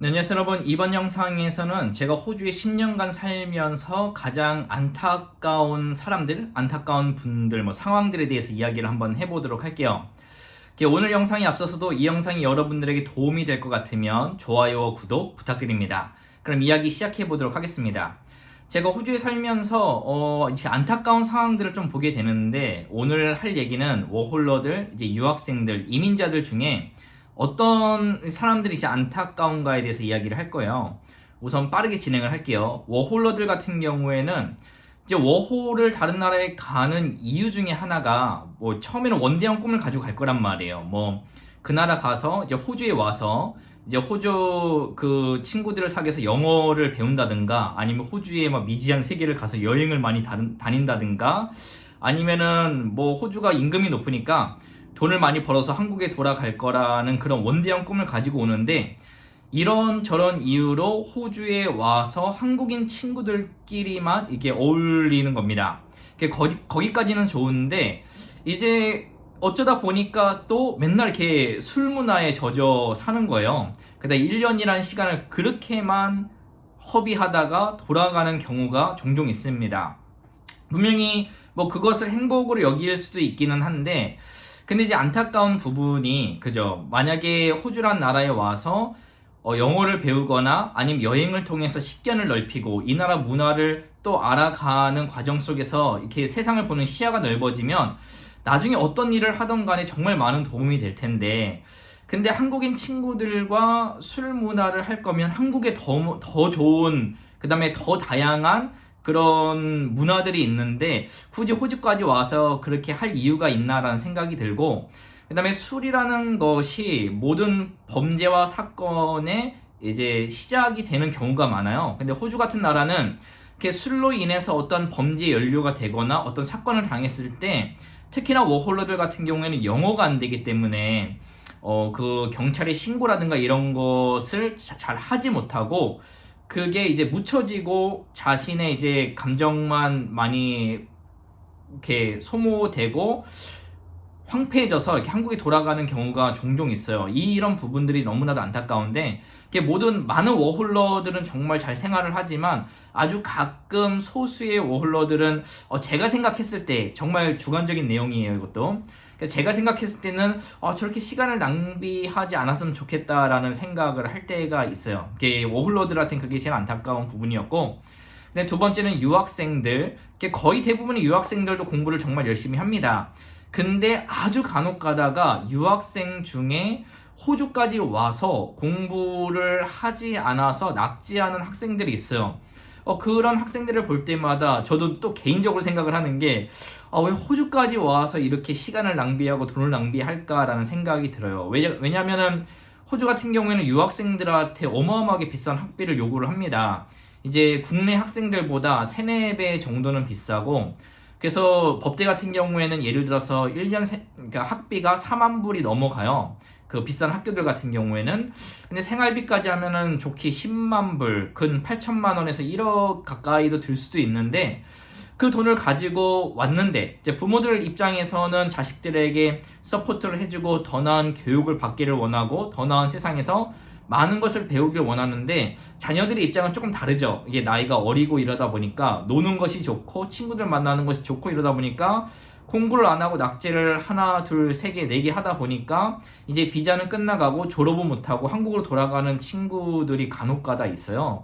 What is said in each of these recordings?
네, 안녕하세요 여러분. 이번 영상에서는 제가 호주에 10년간 살면서 가장 안타까운 사람들, 안타까운 분들, 상황들에 대해서 이야기를 한번 해보도록 할게요. 오늘 영상에 앞서서도 이 영상이 여러분들에게 도움이 될 것 같으면 좋아요와 구독 부탁드립니다. 그럼 이야기 시작해 보도록 하겠습니다. 제가 호주에 살면서 이제 안타까운 상황들을 좀 보게 되는데, 오늘 할 얘기는 워홀러들, 이제 유학생들, 이민자들 중에 어떤 사람들이 이제 안타까운가에 대해서 이야기를 할 거예요. 우선 빠르게 진행을 할게요. 워홀러들 같은 경우에는 이제 워홀을 다른 나라에 가는 이유 중에 하나가 처음에는 원대한 꿈을 가지고 갈 거란 말이에요. 그 나라 가서 이제 호주에 와서 이제 호주 그 친구들을 사귀어서 영어를 배운다든가, 아니면 호주의 미지한 세계를 가서 여행을 많이 다닌다든가, 아니면은 호주가 임금이 높으니까 돈을 많이 벌어서 한국에 돌아갈 거라는 그런 원대한 꿈을 가지고 오는데, 이런저런 이유로 호주에 와서 한국인 친구들끼리만 이게 어울리는 겁니다. 거기까지는 좋은데, 이제 어쩌다 보니까 또 맨날 이렇게 술 문화에 젖어 사는 거예요. 그러다 1년이라는 시간을 그렇게만 허비하다가 돌아가는 경우가 종종 있습니다. 분명히 그것을 행복으로 여길 수도 있기는 한데, 근데 이제 안타까운 부분이, 그죠? 만약에 호주란 나라에 와서 영어를 배우거나 아니면 여행을 통해서 식견을 넓히고 이 나라 문화를 또 알아가는 과정 속에서 이렇게 세상을 보는 시야가 넓어지면 나중에 어떤 일을 하던 간에 정말 많은 도움이 될 텐데, 근데 한국인 친구들과 술 문화를 할 거면 한국에 더 좋은, 그 다음에 더 다양한 그런 문화들이 있는데 굳이 호주까지 와서 그렇게 할 이유가 있나라는 생각이 들고, 그 다음에 술이라는 것이 모든 범죄와 사건의 이제 시작이 되는 경우가 많아요. 근데 호주 같은 나라는 이렇게 술로 인해서 어떤 범죄 연루가 되거나 어떤 사건을 당했을 때, 특히나 워홀러들 같은 경우에는 영어가 안 되기 때문에 그 경찰에 신고라든가 이런 것을 잘 하지 못하고, 그게 이제 묻혀지고 자신의 이제 감정만 많이 이렇게 소모되고 황폐해져서 이렇게 한국에 돌아가는 경우가 종종 있어요. 이런 부분들이 너무나도 안타까운데, 많은 워홀러들은 정말 잘 생활을 하지만 아주 가끔 소수의 워홀러들은 제가 생각했을 때, 정말 주관적인 내용이에요 이것도, 제가 생각했을 때는 저렇게 시간을 낭비하지 않았으면 좋겠다라는 생각을 할 때가 있어요. 워홀러들한테는 그게 제일 안타까운 부분이었고, 근데 두 번째는 유학생들. 거의 대부분의 유학생들도 공부를 정말 열심히 합니다. 근데 아주 간혹 가다가 유학생 중에 호주까지 와서 공부를 하지 않아서 낙지하는 학생들이 있어요. 그런 학생들을 볼 때마다 저도 또 개인적으로 생각을 하는 게, 왜 호주까지 와서 이렇게 시간을 낭비하고 돈을 낭비할까라는 생각이 들어요. 왜냐면은 호주 같은 경우에는 유학생들한테 어마어마하게 비싼 학비를 요구를 합니다. 이제 국내 학생들보다 3, 4배 정도는 비싸고, 그래서 법대 같은 경우에는 예를 들어서 1년 그러니까 학비가 4만 불이 넘어가요. 그 비싼 학교들 같은 경우에는. 근데 생활비까지 하면은 좋게 10만 불, 근 8천만 원에서 1억 가까이도 들 수도 있는데, 그 돈을 가지고 왔는데 이제 부모들 입장에서는 자식들에게 서포트를 해주고 더 나은 교육을 받기를 원하고 더 나은 세상에서 많은 것을 배우길 원하는데, 자녀들의 입장은 조금 다르죠. 이게 나이가 어리고 이러다 보니까 노는 것이 좋고 친구들 만나는 것이 좋고 이러다 보니까 공부를 안 하고 낙제를 하나, 둘, 세 개, 네 개 하다 보니까 이제 비자는 끝나가고 졸업은 못하고 한국으로 돌아가는 친구들이 간혹가다 있어요.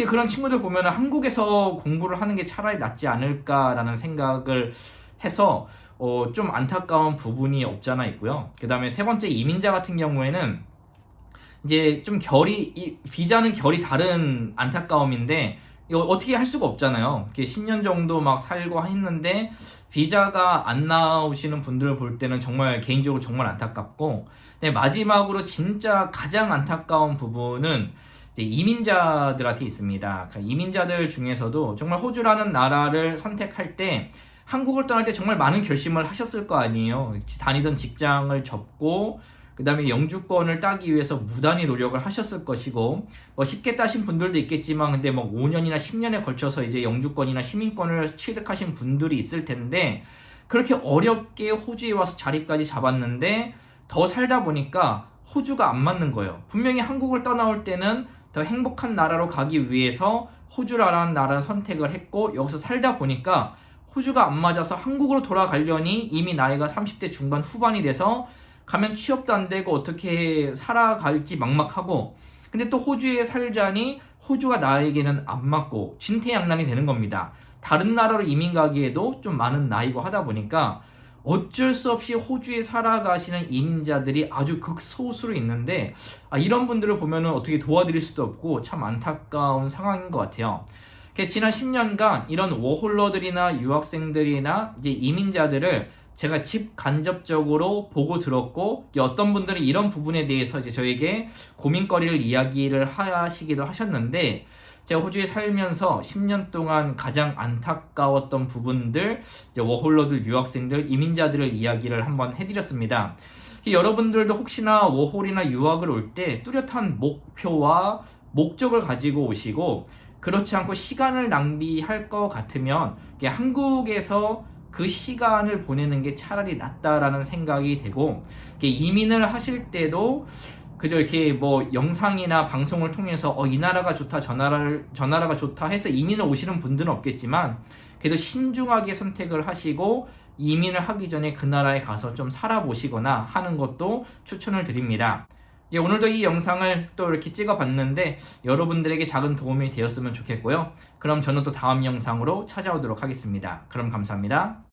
그런 친구들 보면 한국에서 공부를 하는 게 차라리 낫지 않을까라는 생각을 해서 좀 안타까운 부분이 없잖아 있고요. 그 다음에 세 번째, 이민자 같은 경우에는 이제 좀 비자는 결이 다른 안타까움인데, 이거 어떻게 할 수가 없잖아요. 10년 정도 막 살고 했는데 비자가 안 나오시는 분들을 볼 때는 정말 개인적으로 정말 안타깝고, 근데 마지막으로 진짜 가장 안타까운 부분은 이제 이민자들한테 있습니다. 이민자들 중에서도 정말 호주라는 나라를 선택할 때, 한국을 떠날 때 정말 많은 결심을 하셨을 거 아니에요. 다니던 직장을 접고 그 다음에 영주권을 따기 위해서 무단히 노력을 하셨을 것이고, 쉽게 따신 분들도 있겠지만, 근데 5년이나 10년에 걸쳐서 이제 영주권이나 시민권을 취득하신 분들이 있을 텐데, 그렇게 어렵게 호주에 와서 자리까지 잡았는데 더 살다 보니까 호주가 안 맞는 거예요. 분명히 한국을 떠나올 때는 더 행복한 나라로 가기 위해서 호주라는 나라를 선택을 했고 여기서 살다 보니까 호주가 안 맞아서 한국으로 돌아가려니 이미 나이가 30대 중반 후반이 돼서 가면 취업도 안 되고 어떻게 살아갈지 막막하고, 근데 또 호주에 살자니 호주가 나에게는 안 맞고 진퇴양난이 되는 겁니다. 다른 나라로 이민 가기에도 좀 많은 나이고 하다 보니까 어쩔 수 없이 호주에 살아가시는 이민자들이 아주 극소수로 있는데, 이런 분들을 보면은 어떻게 도와드릴 수도 없고 참 안타까운 상황인 것 같아요. 지난 10년간 이런 워홀러들이나 유학생들이나 이제 이민자들을 제가 직간접적으로 보고 들었고, 어떤 분들은 이런 부분에 대해서 이제 저에게 고민거리를 이야기를 하시기도 하셨는데, 제가 호주에 살면서 10년 동안 가장 안타까웠던 부분들, 이제 워홀러들, 유학생들, 이민자들을 이야기를 한번 해드렸습니다. 여러분들도 혹시나 워홀이나 유학을 올 때 뚜렷한 목표와 목적을 가지고 오시고, 그렇지 않고 시간을 낭비할 것 같으면 한국에서 그 시간을 보내는 게 차라리 낫다라는 생각이 되고, 이민을 하실 때도 그저 이렇게 뭐 영상이나 방송을 통해서 이 나라가 좋다, 저 나라가 좋다 해서 이민을 오시는 분들은 없겠지만, 그래도 신중하게 선택을 하시고 이민을 하기 전에 그 나라에 가서 좀 살아보시거나 하는 것도 추천을 드립니다. 오늘도 이 영상을 또 이렇게 찍어봤는데 여러분들에게 작은 도움이 되었으면 좋겠고요. 그럼 저는 또 다음 영상으로 찾아오도록 하겠습니다. 그럼 감사합니다.